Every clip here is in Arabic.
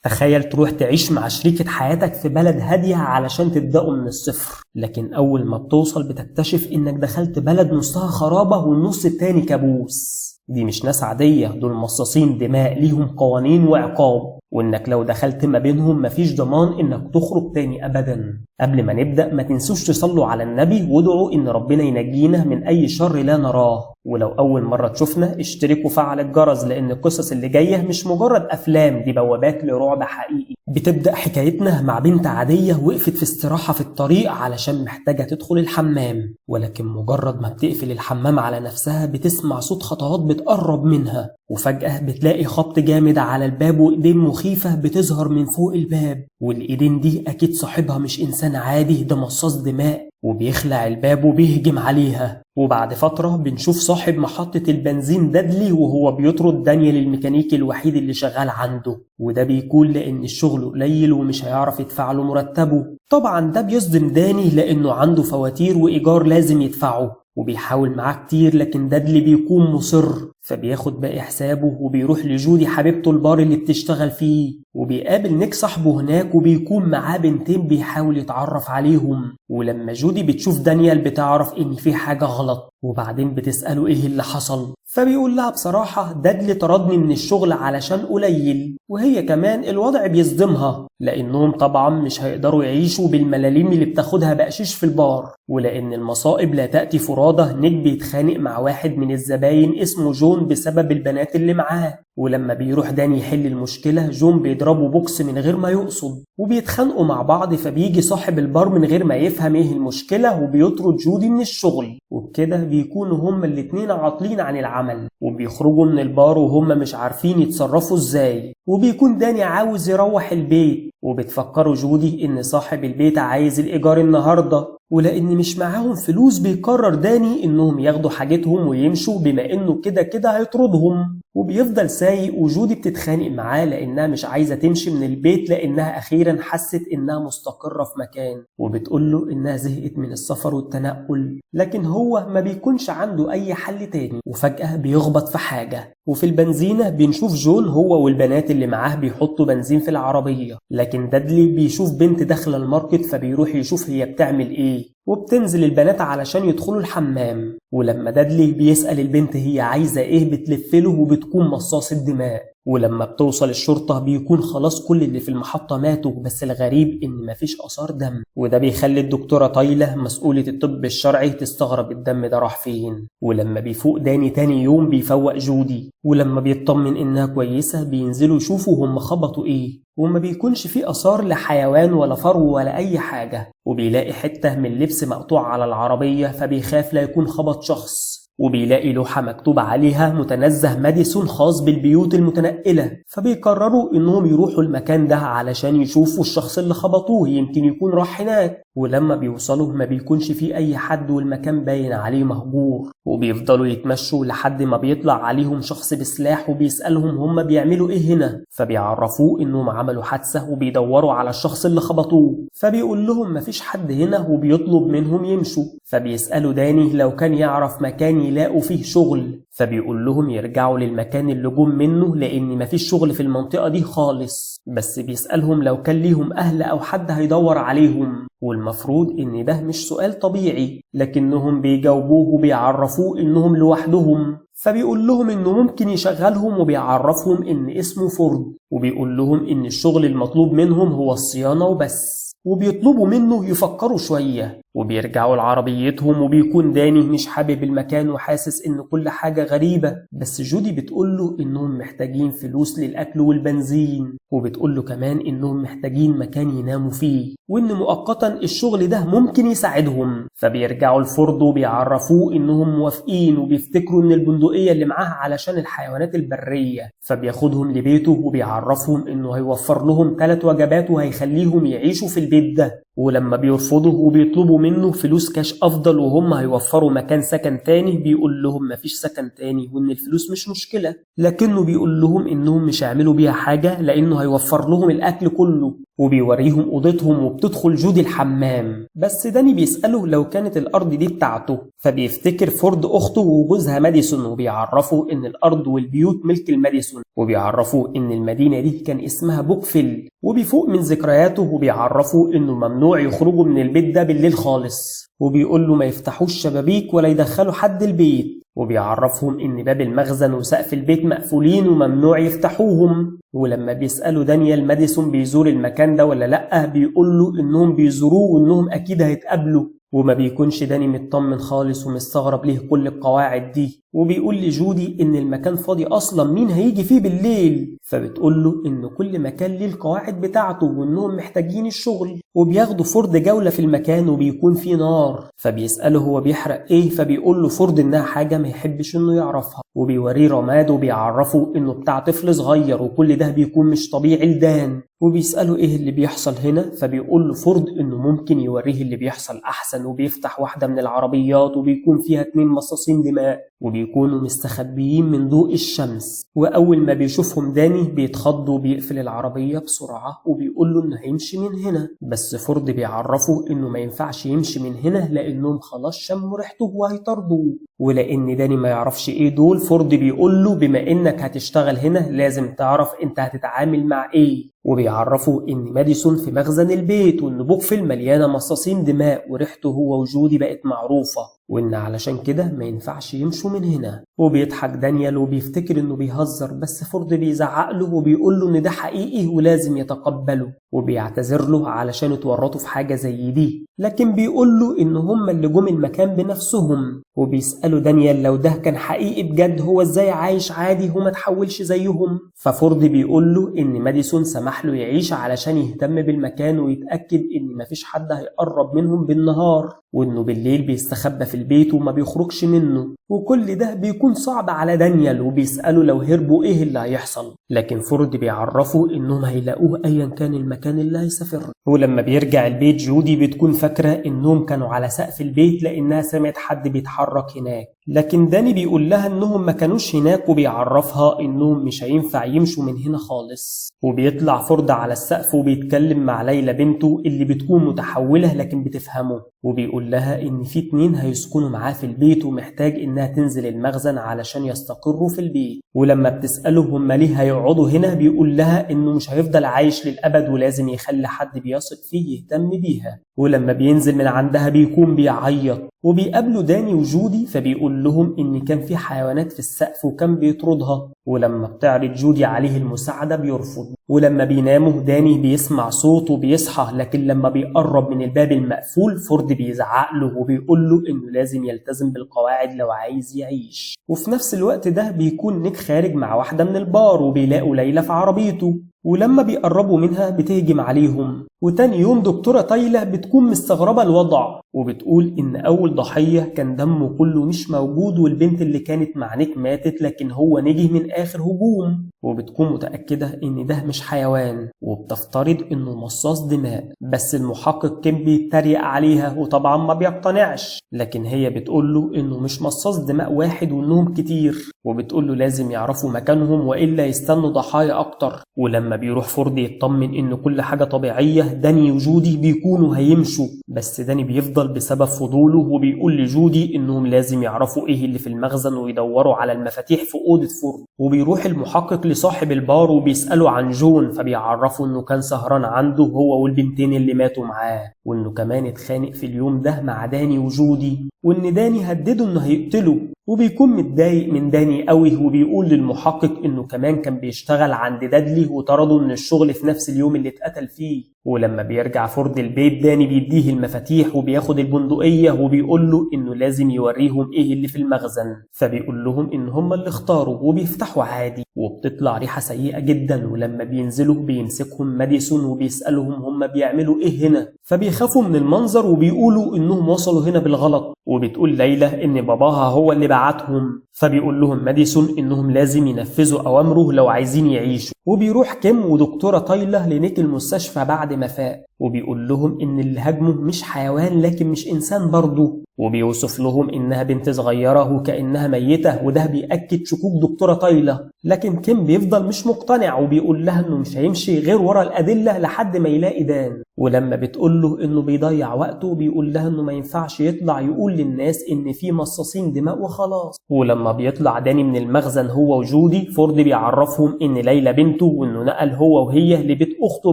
تخيل تروح تعيش مع شريكة حياتك في بلد هادية علشان تبدأوا من الصفر، لكن أول ما بتوصل بتكتشف إنك دخلت بلد نصها خرابة والنص التاني كابوس. دي مش ناس عادية، دول مصاصين دماء ليهم قوانين وعقاب، وإنك لو دخلت ما بينهم مفيش ضمان إنك تخرج تاني أبدا. قبل ما نبدأ ما تنسوش تصلوا على النبي وادعوا إن ربنا ينجينا من أي شر لا نراه. ولو أول مرة تشوفنا اشتركوا وفعل الجرس، لأن القصص اللي جاية مش مجرد أفلام، دي بوابات لرعب حقيقي. بتبدأ حكايتنا مع بنت عادية وقفت في استراحة في الطريق علشان محتاجة تدخل الحمام، ولكن مجرد ما بتقفل الحمام على نفسها بتسمع صوت خطوات بتقرب منها، وفجأة بتلاقي خبط جامد على الباب وإيدين مخيفة بتظهر من فوق الباب، والإيدين دي أكيد صاحبها مش إنسان عادي، ده مصاص دماء، وبيخلع الباب وبيهجم عليها. وبعد فترة بنشوف صاحب محطة البنزين دادلي وهو بيطرد دانيال الميكانيكي الوحيد اللي شغال عنده، وده بيكون لأن الشغل قليل ومش هيعرف يدفع له مرتبه. طبعا ده بيصدم داني لأنه عنده فواتير وإيجار لازم يدفعه، وبيحاول معاه كتير لكن دادلي بيكون مصر، فبياخد باقي حسابه وبيروح لجودي حبيبته البار اللي بتشتغل فيه، وبيقابل نيك صاحبه هناك وبيكون معاه بنتين بيحاول يتعرف عليهم. ولما جودي بتشوف دانيال بتعرف ان في حاجة غلط، وبعدين بتسأله ايه اللي حصل، فبيقول لها بصراحة دادلي طردني من الشغل علشان قليل، وهي كمان الوضع بيصدمها لانهم طبعا مش هيقدروا يعيشوا بالملاليم اللي بتاخدها بقشيش في البار، ولان المصائب لا تأتي فرادى. نيك بيتخانق مع واحد من الزباين اسمه جون بسبب البنات اللي معاه، ولما بيروح داني يحل المشكلة جون بيضربه بوكس من غير ما يقصد، وبيتخانقوا مع بعض، فبيجي صاحب البار من غير ما يفهم ايه المشكلة وبيطرد جودي من الشغل، وبكده بيكونوا هما الاتنين عاطلين عن العمل، وبيخرجوا من البار وهما مش عارفين يتصرفوا ازاي، وبيكون داني عاوز يروح البيت، وبتفكروا جودي ان صاحب البيت عايز الايجار النهارده، ولان مش معاهم فلوس بيقرر داني انهم ياخدوا حاجتهم ويمشوا بما انه كده كده هيطردهم، وبيفضل سايق وجودي بتتخانق معاه لانها مش عايزه تمشي من البيت لانها اخيرا حست انها مستقره في مكان، وبتقوله انها زهقت من السفر والتنقل، لكن هو ما بيكونش عنده اي حل تاني. وفجأة بيخبط في حاجه، وفي البنزينه بنشوف جون هو والبنات اللي معاه بيحطوا بنزين في العربيه، لكن دادلي بيشوف بنت داخله الماركت فبيروح يشوف هي بتعمل ايه، وبتنزل البنات علشان يدخلوا الحمام، ولما دادلي بيسأل البنت هي عايزة ايه بتلفله وبتكون مصاص الدماء، ولما بتوصل الشرطة بيكون خلاص كل اللي في المحطة ماتوا، بس الغريب ان مفيش آثار دم، وده بيخلي الدكتورة تايلة مسؤولة الطب الشرعي تستغرب الدم ده راح فين. ولما بيفوق داني تاني يوم بيفوق جودي، ولما بيطمن انها كويسة بينزلوا يشوفوا هم خبطوا ايه، وما بيكونش فيه آثار لحيوان ولا فرو ولا أي حاجة، وبيلاقي حتة من لبس مقطوع على العربية فبيخاف لا يكون خبط شخص، وبيلاقي لوحة مكتوب عليها متنزه ماديسون خاص بالبيوت المتنقلة، فبيقرروا انهم يروحوا المكان ده علشان يشوفوا الشخص اللي خبطوه يمكن يكون راح هناك، ولما بيوصلوا ما بيكونش فيه اي حد والمكان باين عليه مهجور، وبيفضلوا يتمشوا لحد ما بيطلع عليهم شخص بسلاح وبيسألهم هم بيعملوا ايه هنا، فبيعرفوه انهم عملوا حادثة وبيدوروا على الشخص اللي خبطوه، فبيقول لهم مفيش حد هنا وبيطلب منهم يمشوا، فبيسألوا داني لو كان يعرف مكان يلاقوا فيه شغل، فبيقول لهم يرجعوا للمكان اللي جم منه لان مفيش شغل في المنطقة دي خالص، بس بيسألهم لو كان ليهم اهل او حد هيدور عليهم، والمفروض ان ده مش سؤال طبيعي، لكنهم بيجاوبوه وبيعرفوه انهم لوحدهم، فبيقول لهم انه ممكن يشغلهم وبيعرفهم ان اسمه فورد، وبيقول لهم ان الشغل المطلوب منهم هو الصيانة وبس، وبيطلبوا منه يفكروا شوية، وبيرجعوا لعربيتهم وبيكون داني مش حابب المكان وحاسس ان كل حاجة غريبة، بس جودي بتقوله انهم محتاجين فلوس للأكل والبنزين، وبتقوله كمان انهم محتاجين مكان يناموا فيه، وان مؤقتا الشغل ده ممكن يساعدهم، فبيرجعوا لفورد وبيعرفوه انهم موافقين، وبيفتكروا ان البندقية اللي معاه علشان الحيوانات البرية، فبياخدهم لبيته وبيعرفهم انه هيوفر لهم 3 وجبات وهيخليهم يعيشوا في البيت ده، ولما بيرفضوا وبيطلبوا منه فلوس كاش افضل وهم هيوفروا مكان سكن تاني، بيقول لهم مفيش سكن تاني وان الفلوس مش مشكلة، لكنه بيقول لهم انهم مش هيعملوا بيها حاجة لانه هيوفر لهم الاكل كله، وبيوريهم أوضتهم وبتدخل جودي الحمام. بس داني بيسأله لو كانت الأرض دي بتاعته، فبيفتكر فورد أخته وجوزها ماديسون وبيعرفوا إن الأرض والبيوت ملك الماديسون، وبيعرفوا إن المدينة دي كان اسمها بوكفيل. وبيفوق من ذكرياته وبيعرفوا إنه ممنوع يخرجوا من البيت ده بالليل خالص، وبيقول له ما يفتحوش شبابيك ولا يدخلوا حد البيت، وبيعرفهم إن باب المخزن وسقف البيت مقفولين وممنوع يفتحوهم. ولما بيسألوا دانيال ماديسون بيزور المكان ده ولا لأ، بيقول له إنهم بيزوروه وإنهم أكيد هيتقابلوا. وما بيكونش داني مطمن خالص ومستغرب ليه كل القواعد دي، وبيقول لجودي إن المكان فاضي أصلا، مين هيجي فيه بالليل؟ فبتقول له إن كل مكان ليه القواعد بتاعته وإنهم محتاجين الشغل. وبياخدوا فورد جولة في المكان وبيكون فيه نار، فبيسأله هو بيحرق إيه، فبيقول له فورد إنها حاجة ما يحبش إنه يعرفها، وبيوريه رماد وبيعرفه إنه بتاع طفل صغير وكل ده بيكون مش طبيعي لدان. وبيسأله إيه اللي بيحصل هنا، فبيقول له فورد إنه ممكن يوريه اللي بيحصل أحسن، وبيفتح واحدة من العربيات وبيكون فيها 2 مصاصين دماء وبيكونوا مستخبيين من ضوء الشمس. وأول ما بيشوفهم داني بيتخض وبيقفل العربية بسرعة وبيقول له إنه هيمشي من هنا، بس فورد بيعرفه إنه ما ينفعش يمشي من هنا لأنهم خلاص شموا ريحته وهيطردوه. ولأن داني ما يعرفش إيه دول، فورد بيقول له بما إنك هتشتغل هنا لازم تعرف إنت هتتعامل مع إيه، وبيعرفوا إن ماديسون في مخزن البيت وإن بوكفيل مليانة مصاصين دماء وريحته هو وجودي بقت معروفة، وإن علشان كده ما ينفعش يمشوا من هنا. وبيضحك دانيال وبيفتكر إنه بيهزر، بس فورد بيزعق له وبيقول له إن ده حقيقي ولازم يتقبله، وبيعتذر له علشان اتورطوا في حاجة زي دي، لكن بيقول له إن هم اللي جم المكان بنفسهم. وبيسألوا دانيال لو ده كان حقيقي بجد هو إزاي عايش عادي وما تحولش زيهم، ففورد بيقول له إن ماديسون سمح له يعيش علشان يهتم بالمكان ويتأكد إن مفيش حد هيقرب منهم بالنهار، وإنه بالليل بيستخبى في البيت وما بيخرجش منه. وكل ده بيكون صعب على دانيال، وبيسألوا لو هربوا إيه اللي هيحصل، لكن فورد بيعرفوا إنهم هيلاقوه أيا كان المكان اللي هيسافر. ولما بيرجع البيت جودي بتكون فاكرة إنهم كانوا على سقف البيت لأنها سمعت حد بيتحرك هناك، لكن داني بيقول لها إنهم ما كانوش هناك وبيعرفها إنهم مش هينفع يمشوا من هنا خالص. وبيطلع فورد على السقف وبيتكلم مع ليلى بنته اللي بتكون متحولة لكن بتفهمه، وبيقول لها إن في 2 هيسكنوا معاه في البيت ومحتاج إنها تنزل المخزن علشان يستقروا في البيت. ولما بتسأله هم ليه هيقعدوا هنا، بيقول لها إنه مش هيفضل عايش للأبد ولازم يخلي حد بيثق فيه يهتم بيها. ولما بينزل من عندها بيكون بيعيط، وبيقابلوا داني وجودي فبيقول لهم إن كان في حيوانات في السقف وكان بيطردها، ولما بتعرض جودي عليه المساعدة بيرفض. ولما بيناموا داني بيسمع صوت وبيصحى، لكن لما بيقرب من الباب المقفول فورد بيزعق له وبيقول له إنه لازم يلتزم بالقواعد لو عايز يعيش. وفي نفس الوقت ده بيكون نيك خارج مع واحدة من البار وبيلاقوا ليلى في عربيته، ولما بيقربوا منها بتهجم عليهم. وتاني يوم دكتورة تايلة بتكون مستغربة الوضع وبتقول إن أول ضحية كان دمه كله مش موجود، والبنت اللي كانت مع نيك ماتت لكن هو نجي من آخر هجوم، وبتكون متأكدة إن ده مش حيوان، وبتفترض إنه مصاص دماء. بس المحقق كان بيتريق عليها وطبعا ما بيقتنعش، لكن هي بتقول له إنه مش مصاص دماء واحد وإنهم كتير، وبتقول له لازم يعرفوا مكانهم وإلا يستنوا ضحايا أكتر. ولما بيروح فورد يطمن إن كل حاجة طبيعية، داني وجودي بيكونوا هيمشوا، بس داني بيفضل بسبب فضوله وبيقول لجودي إنهم لازم يعرفوا إيه اللي في المخزن ويدوروا على المفاتيح في أوضة فورد. وبيروح المحقق لصاحب البار وبيسأله عن جون، فبيعرفوا إنه كان سهران عنده هو والبنتين اللي ماتوا معاه، وإنه كمان اتخانق في اليوم ده مع داني وجودي، وإن داني هدده إنه هيقتله. وبيكون متضايق من داني قوي وبيقول للمحقق إنه كمان كان بيشتغل عند دادلي وطرده من الشغل في نفس اليوم اللي اتقتل فيه. ولما بيرجع فورد البيت داني بيديه المفاتيح وبياخد البندقية وبيقول له إنه لازم يوريهم إيه اللي في المخزن، فبيقول لهم إن هم اللي اختاروا وبيفتحوا عادي، وبتطلع ريحة سيئة جدا. ولما بينزلوا بيمسكهم ماديسون وبيسألهم هم بيعملوا إيه هنا، فبيخافوا من المنظر وبيقولوا إنهم وصلوا هنا بالغلط. وبتقول ليلى إن باباها هو اللي بعتهم، فبيقول لهم ماديسون إنهم لازم ينفذوا أوامره لو عايزين يعيشوا. وبيروح كيم ودكتورة تايلة لنيك المستشفى بعد ما فاق، وبيقول لهم إن اللي هاجمه مش حيوان لكن مش إنسان برضه، وبيوصف لهم إنها بنت صغيرة وكأنها ميتة، وده بيأكد شكوك دكتورة تايلا. لكن كيم بيفضل مش مقتنع وبيقول لها إنه مش هيمشي غير ورا الأدلة لحد ما يلاقي دان. ولما بتقول له إنه بيضيع وقته بيقول لها إنه ما ينفعش يطلع يقول للناس إن في مصاصين دماء وخلاص. ولما بيطلع داني من المخزن هو وجودي، فورد بيعرفهم إن ليلى بنته، وإنه نقل هو وهي لبيت أخته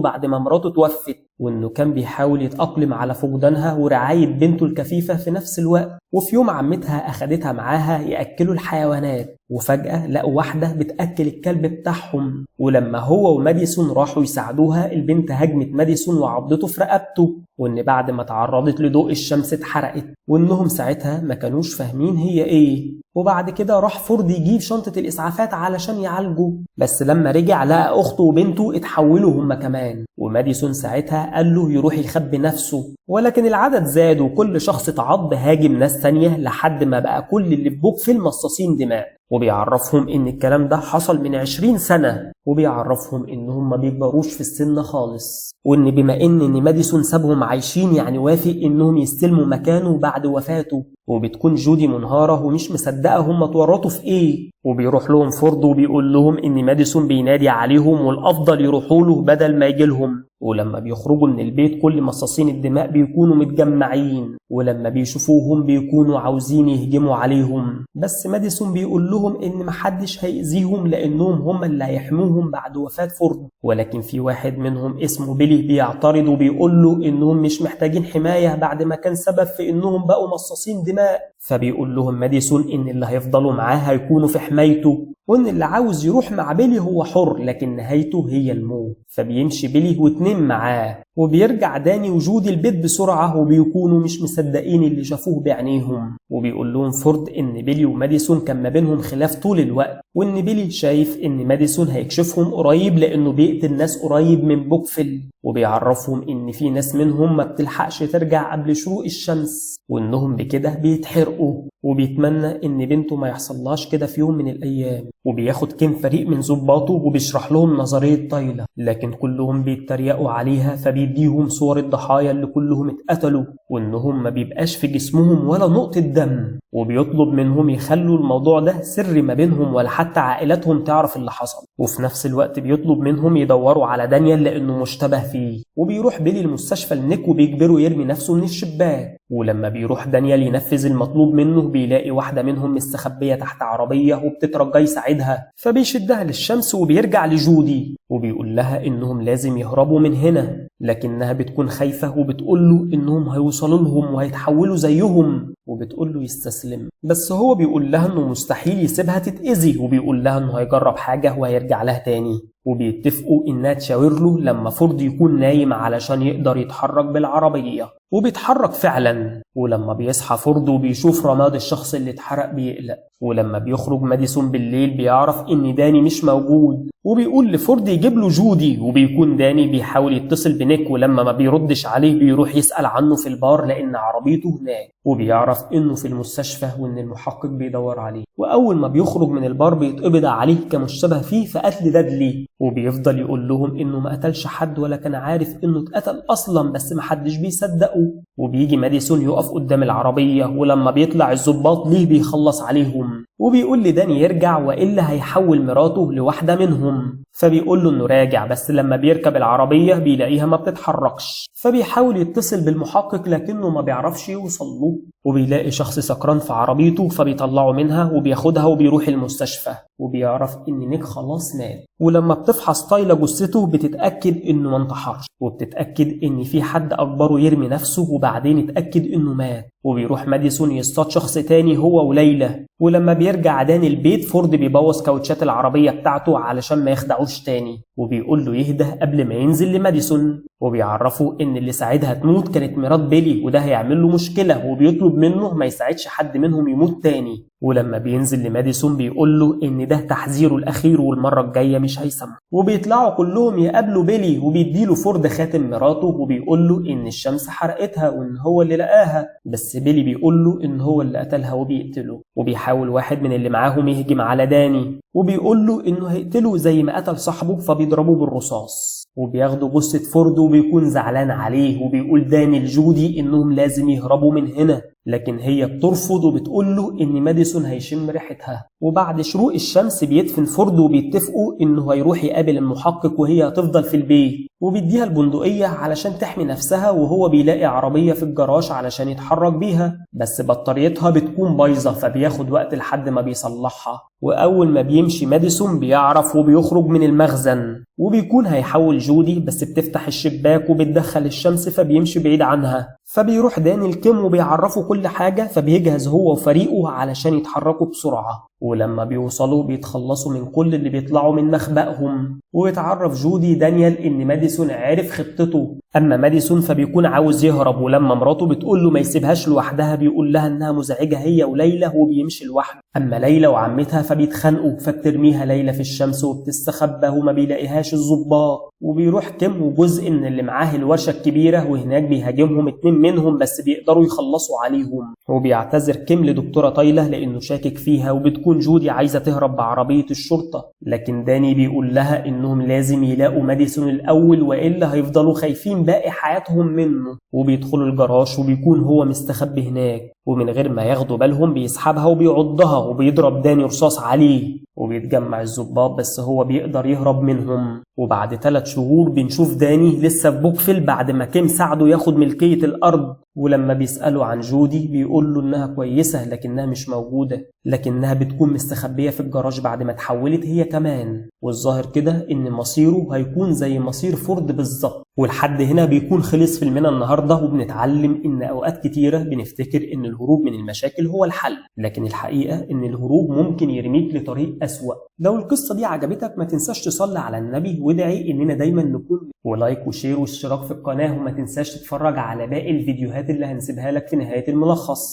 بعد ما مراته توفت، وإنه كان بيحاول يتأقلم على فقدانها ورعاية بنته الكفيفة في نفس الوقت. وفي يوم عمتها أخدتها معاها يأكلوا الحيوانات، وفجأة لقوا واحدة بتأكل الكلب بتاعهم. ولما هو وماديسون راحوا يساعدوها، البنت هجمت ماديسون وعضته في رقبته، وإن بعد ما تعرضت لضوء الشمس اتحرقت، وإنهم ساعتها ما كانوش فاهمين هي إيه. وبعد كده راح فورد يجيب شنطة الإسعافات علشان يعالجه، بس لما رجع لقى أخته وبنته اتحولوا هما كمان، وماديسون ساعتها قال له يروح يخبي نفسه. ولكن العدد زاد وكل شخص اتعض هاجم ناس تانية لحد ما بقى كل اللي في بوكفيل مصاصين دماء. وبيعرفهم ان الكلام ده حصل من 20 سنة، وبيعرفهم انهم ما بيكبروش في السن خالص، وان بما ان ماديسون سابهم عايشين يعني وافق انهم يستلموا مكانه بعد وفاته. وبتكون جودي منهارة ومش مصدقة هم اتورطوا في ايه. وبيروح لهم فورد وبيقول لهم ان ماديسون بينادي عليهم والافضل يروحوا له بدل ما يجيلهم. ولما بيخرجوا من البيت كل مصاصين الدماء بيكونوا متجمعين، ولما بيشوفوهم بيكونوا عاوزين يهجموا عليهم، بس ماديسون بيقول لهم ان محدش هيأذيهم لانهم هم اللي هيحموهم بعد وفاة فورد. ولكن في واحد منهم اسمه بيلي بيعترض وبيقول له انهم مش محتاجين حماية بعد ما كان سبب في انهم بقوا مصاصين دماء. فبيقول لهم ماديسون ان اللي هيفضلوا معاه هيكونوا في حمايته، وان اللي عاوز يروح مع بيلي هو حر لكن نهايته هي الموت. فبيمشي بيلي واتنين معاه، وبيرجع داني وجودي البيت بسرعة وبيكونوا مش مصدقين اللي شافوه بعينيهم. وبيقول لهم فورد ان بيلي وماديسون كان ما بينهم خلاف طول الوقت، وان بيلي شايف ان ماديسون هيكشفهم قريب لانه بيقتل ناس قريب من بوكفيل. وبيعرفهم ان في ناس منهم ما بتلحقش ترجع قبل شروق الشمس، وانهم بكده بيتحرقوا. وبيتمنى ان بنته ما يحصلهاش كده في يوم من الايام. وبياخد كيم فريق من ضباطه وبيشرح لهم نظرية تايلا، لكن كلهم بيتريقوا عليها. فبيديهم صور الضحايا اللي كلهم اتقتلوا، وانهم ما بيبقاش في جسمهم ولا نقطة دم، وبيطلب منهم يخلوا الموضوع ده سر ما بينهم ولا حتى عائلاتهم تعرف اللي حصل. وفي نفس الوقت بيطلب منهم يدوروا على دانيال لانه مشتبه فيه. وبيروح بيلي المستشفى لنيك وبيجبره يرمي نفسه من الشباك. ولما بيروح دانيال ينفذ المطلوب منه بيلاقي واحدة منهم مستخبية تحت عربية وبتترجى يساعدها، فبيشدها للشمس وبيرجع لجودي وبيقول لها انهم لازم يهربوا من هنا، لكنها بتكون خايفة وبتقول له انهم هيوصلوا لهم وهيتحولوا زيهم، وبتقول له يستسلم. بس هو بيقول لها انه مستحيل يسيبها تتأذي، وبيقول لها انه هيجرب حاجة وهيرجع لها تاني. وبيتفقوا انها تشاور له لما فورد يكون نايم علشان يقدر يتحرك بالعربية، وبيتحرك فعلا. ولما بيصحى فورد وبيشوف رماد الشخص اللي اتحرق بيقلق. ولما بيخرج ماديسون بالليل بيعرف ان داني مش موجود، وبيقول لفورد يجيب له جودي. وبيكون داني بيحاول يتصل بنيك، ولما ما بيردش عليه بيروح يسأل عنه في البار لان عربيته هناك، وبيعرف انه في المستشفى وان المحقق بيدور عليه. واول ما بيخرج من البار بيتقبض عليه كمشتبه فيه في قتل دادلي. وبيفضل يقول لهم انه ما قتلش حد ولا كان عارف انه اتقتل اصلا، بس ما حدش بيصدقه. وبيجي ماديسون يقف قدام العربية، ولما بيطلع الضباط ليه بيخلص عليهم، وبيقول لداني يرجع والا هيحول مراته لواحدة منهم. فبيقول له انه راجع، بس لما بيركب العربية بيلاقيها ما بتتحركش. فبيحاول يتصل بالمحقق لكنه ما بيعرفش يوصل له. وبيلاقي شخص سكران في عربيته فبيطلعه منها وبياخدها وبيروح المستشفى. وبيعرف ان نيك خلاص مات. ولما بتفحص تايلا جثته بتتأكد انه ما انتحرش، وبتتأكد ان في حد اجبره يرمي نفسه وبعدين اتأكد انه مات. وبيروح ماديسون يصطاد شخص تاني هو وليلى. ولما بيرجع داني البيت فورد بيبوظ كاوتشات العربية بتاعته علشان ما يخدعوش تاني، وبيقول له يهدى قبل ما ينزل لماديسون. وبيعرفوا ان اللي ساعدها تموت كانت مرات بيلي، وده هيعمل له مشكلة، وبيطلب منه ما يساعدش حد منهم يموت تاني. ولما بينزل لماديسون بيقول له ان ده تحذيره الاخير والمره الجايه مش هيسامحه. وبيطلعوا كلهم يقابلوا بيلي وبيديله فورد خاتم مراته وبيقول له ان الشمس حرقتها وان هو اللي لقاها، بس بيلي بيقول له ان هو اللي قتلها وبيقتله. وبيحاول واحد من اللي معاهم يهجم على داني وبيقول له انه هيقتله زي ما قتل صاحبه، فبيضربوه بالرصاص وبياخدوا جثة فورد وبيكون زعلان عليه. وبيقول داني لجودي انهم لازم يهربوا من هنا، لكن هي بترفض وبتقول له ان ماديسون هيشم ريحتها. وبعد شروق الشمس بيدفن فورد وبيتفقوا انه هيروح يقابل المحقق وهي هتفضل في البيت، وبيديها البندقية علشان تحمي نفسها. وهو بيلاقي عربية في الجراج علشان يتحرك بيها، بس بطاريتها بتكون بايظة فبياخد وقت لحد ما بيصلحها. وأول ما بيمشي ماديسون بيعرف وبيخرج من المخزن، وبيكون هيحول جودي بس بتفتح الشباك وبتدخل الشمس فبيمشي بعيد عنها. فبيروح داني الكيم وبيعرفه كل حاجة، فبيجهز هو وفريقه علشان يتحركوا بسرعة. ولما بيوصلوا بيتخلصوا من كل اللي بيطلعوا من مخبأهم. ويتعرف جودي دانيال ان ماديسون عارف خطته. اما ماديسون فبيكون عاوز يهرب، ولما مراته بتقول له ما يسيبهاش لوحدها بيقول لها انها مزعجة هي وليلى وبيمشي لوحده. اما ليلى وعمتها فبيتخانقوا فبترميها ليلى في الشمس وبتستخبى وما بيلاقيهاش الضباط. وبيروح كيم وجزء من اللي معاه الورشة الكبيرة، وهناك بيهاجمهم 2 منهم بس بيقدروا يخلصوا عليهم. وبيعتذر كيم لدكتورة تايلة لانه شاكك فيها. وبتكون جودي عايزة تهرب بعربية الشرطة، لكن داني بيقول لها انهم لازم يلاقوا ماديسون الاول والا هيفضلوا خايفين باقي حياتهم منه. وبيدخلوا الجراج وبيكون هو مستخبي هناك، ومن غير ما ياخدوا بالهم بيسحبها وبيعضها وبيضرب داني رصاص عليه. وبيتجمع الضباط بس هو بيقدر يهرب منهم. وبعد 3 شهور بنشوف داني لسه في بوكفيل بعد ما كيم ساعده ياخد ملكية الأرض. ولما بيسألوا عن جودي بيقول له إنها كويسة لكنها مش موجودة، لكنها بتكون مستخبية في الجراج بعد ما اتحولت هي كمان. والظاهر كده إن مصيره هيكون زي مصير فورد بالظبط. ولحد هنا بيكون خلص فيلمنا النهاردة، وبنتعلم إن أوقات كتيرة بنفتكر إن الهروب من المشاكل هو الحل، لكن الحقيقة إن الهروب ممكن يرميك لطريق أسوأ. لو القصة دي عجبتك ما تنساش تصلي على النبي وادعي إننا دايما نكون، ولايك وشير واشتراك في القناة، وما تنساش تتفرج على باقي الفيديوهات اللي هنسيبها لك في نهاية الملخص.